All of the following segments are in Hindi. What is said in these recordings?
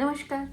नमस्कार,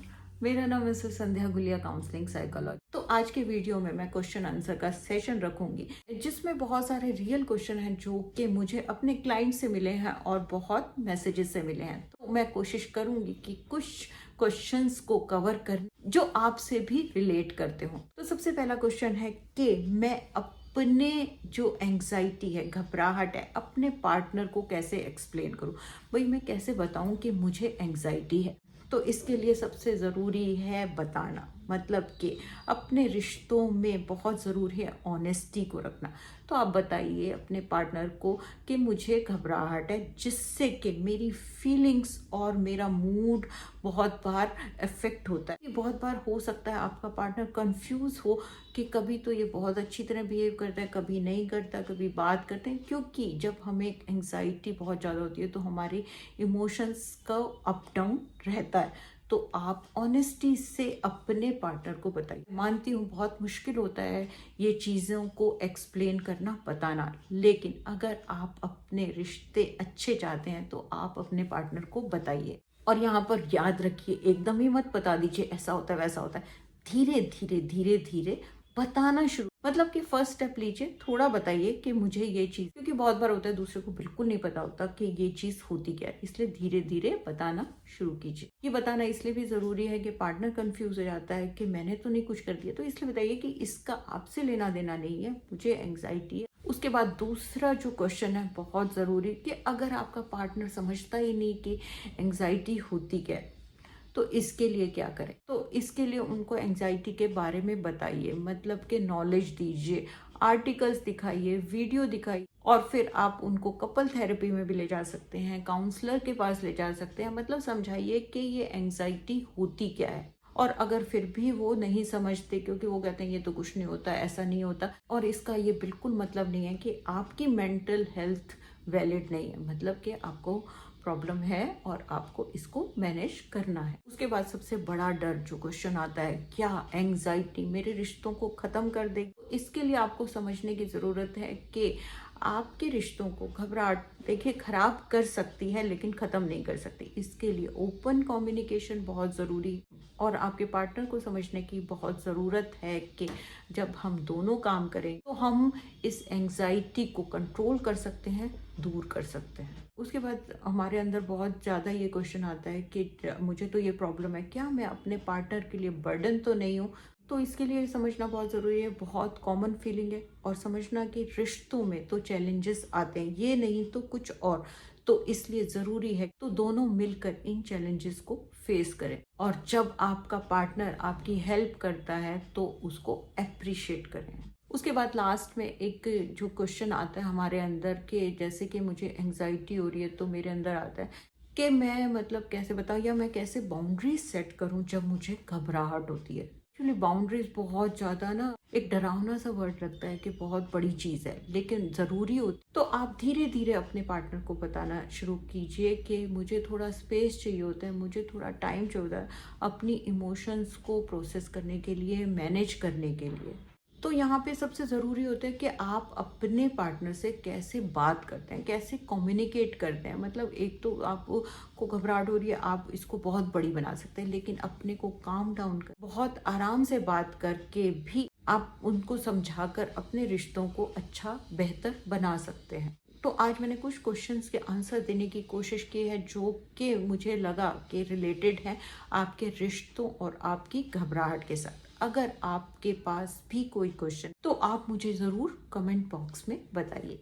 मेरा नाम मिसेस संध्या गुलिया, काउंसलिंग साइकोलॉजी। तो आज के वीडियो में मैं क्वेश्चन आंसर का सेशन रखूंगी जिसमें बहुत सारे रियल क्वेश्चन हैं जो कि मुझे अपने क्लाइंट से मिले हैं और बहुत मैसेजेस से मिले हैं। तो मैं कोशिश करूंगी कि कुछ क्वेश्चंस को कवर कर जो आपसे भी रिलेट करते हो। तो सबसे पहला क्वेश्चन है कि मैं अपने जो एंग्जाइटी है, घबराहट है, अपने पार्टनर को कैसे एक्सप्लेन करूं। भाई मैं कैसे बताऊं कि मुझे एंग्जाइटी है। तो इसके लिए सबसे ज़रूरी है बताना, मतलब कि अपने रिश्तों में बहुत ज़रूरी है ऑनेस्टी को रखना। तो आप बताइए अपने पार्टनर को कि मुझे घबराहट है, जिससे कि मेरी फीलिंग्स और मेरा मूड बहुत बार इफ़ेक्ट होता है। ये बहुत बार हो सकता है आपका पार्टनर कंफ्यूज हो कि कभी तो ये बहुत अच्छी तरह बिहेव करता है, कभी नहीं करता, कभी बात करते हैं। क्योंकि जब हमें एंग्जाइटी बहुत ज़्यादा होती है तो हमारी इमोशंस का अप डाउन रहता है। तो आप ऑनेस्टी से अपने पार्टनर को बताइए। मानती हूँ बहुत मुश्किल होता है ये चीज़ों को एक्सप्लेन करना, बताना, लेकिन अगर आप अपने रिश्ते अच्छे चाहते हैं तो आप अपने पार्टनर को बताइए। और यहाँ पर याद रखिए, एकदम ही मत बता दीजिए ऐसा होता है वैसा होता है। धीरे धीरे धीरे धीरे बताना शुरू, मतलब कि फर्स्ट स्टेप लीजिए, थोड़ा बताइए कि मुझे ये चीज़, क्योंकि बहुत बार होता है दूसरे को बिल्कुल नहीं पता होता कि ये चीज़ होती क्या है, इसलिए धीरे धीरे बताना शुरू कीजिए। ये बताना इसलिए भी ज़रूरी है कि पार्टनर कंफ्यूज हो जाता है कि मैंने तो नहीं कुछ कर दिया, तो इसलिए बताइए कि इसका आपसे लेना देना नहीं है, मुझे एंग्जाइटी है। उसके बाद दूसरा जो क्वेश्चन है बहुत ज़रूरी, कि अगर आपका पार्टनर समझता ही नहीं कि एंग्जाइटी होती क्या है तो इसके लिए क्या करें। तो इसके लिए उनको एंग्जाइटी के बारे में बताइए, मतलब कि नॉलेज दीजिए, आर्टिकल्स दिखाइए, वीडियो दिखाइए। और फिर आप उनको कपल थेरेपी में भी ले जा सकते हैं, काउंसलर के पास ले जा सकते हैं। मतलब समझाइए कि ये एंग्जाइटी होती क्या है। और अगर फिर भी वो नहीं समझते, क्योंकि वो कहते हैं ये तो कुछ नहीं होता, ऐसा नहीं होता, और इसका ये बिल्कुल मतलब नहीं है कि आपकी मेंटल हेल्थ वैलिड नहीं है, मतलब कि आपको प्रॉब्लम है और आपको इसको मैनेज करना है। उसके बाद सबसे बड़ा डर जो क्वेश्चन आता है, क्या एंग्जाइटी मेरे रिश्तों को खत्म कर देगी। तो इसके लिए आपको समझने की जरूरत है कि आपके रिश्तों को घबराहट देखिए खराब कर सकती है लेकिन खत्म नहीं कर सकती। इसके लिए ओपन कम्युनिकेशन बहुत ज़रूरी है और आपके पार्टनर को समझने की बहुत ज़रूरत है कि जब हम दोनों काम करें तो हम इस एंग्जाइटी को कंट्रोल कर सकते हैं, दूर कर सकते हैं। उसके बाद हमारे अंदर बहुत ज़्यादा ये क्वेश्चन आता है कि मुझे तो ये प्रॉब्लम है, क्या मैं अपने पार्टनर के लिए बर्डन तो नहीं हूँ। तो इसके लिए समझना बहुत ज़रूरी है, बहुत कॉमन फीलिंग है। और समझना कि रिश्तों में तो चैलेंजेस आते हैं, ये नहीं तो कुछ और। तो इसलिए ज़रूरी है तो दोनों मिलकर इन चैलेंजेस को फेस करें। और जब आपका पार्टनर आपकी हेल्प करता है तो उसको अप्रिशिएट करें। उसके बाद लास्ट में एक जो क्वेश्चन आता है हमारे अंदर, कि जैसे कि मुझे एंग्जाइटी हो रही है तो मेरे अंदर आता है कि मैं मतलब कैसे बताऊँ या मैं कैसे बाउंड्रीज सेट करूँ जब मुझे घबराहट होती है। एक्चुअली बाउंड्रीज बहुत ज़्यादा ना एक डरावना सा वर्ड लगता है कि बहुत बड़ी चीज़ है, लेकिन ज़रूरी होती। तो आप धीरे धीरे अपने पार्टनर को बताना शुरू कीजिए कि मुझे थोड़ा स्पेस चाहिए होता है, मुझे थोड़ा टाइम चाहिए होता है अपनी इमोशंस को प्रोसेस करने के लिए, मैनेज करने के लिए। तो यहाँ पे सबसे ज़रूरी होता है कि आप अपने पार्टनर से कैसे बात करते हैं, कैसे कम्युनिकेट करते हैं। मतलब एक तो आपको घबराहट हो रही है, आप इसको बहुत बड़ी बना सकते हैं, लेकिन अपने को काम डाउन कर बहुत आराम से बात करके भी आप उनको समझाकर अपने रिश्तों को अच्छा बेहतर बना सकते हैं। तो आज मैंने कुछ क्वेश्चंस के आंसर देने की कोशिश की है जो कि मुझे लगा कि रिलेटेड है आपके रिश्तों और आपकी घबराहट के साथ। अगर आपके पास भी कोई क्वेश्चन तो आप मुझे ज़रूर कमेंट बॉक्स में बताइए।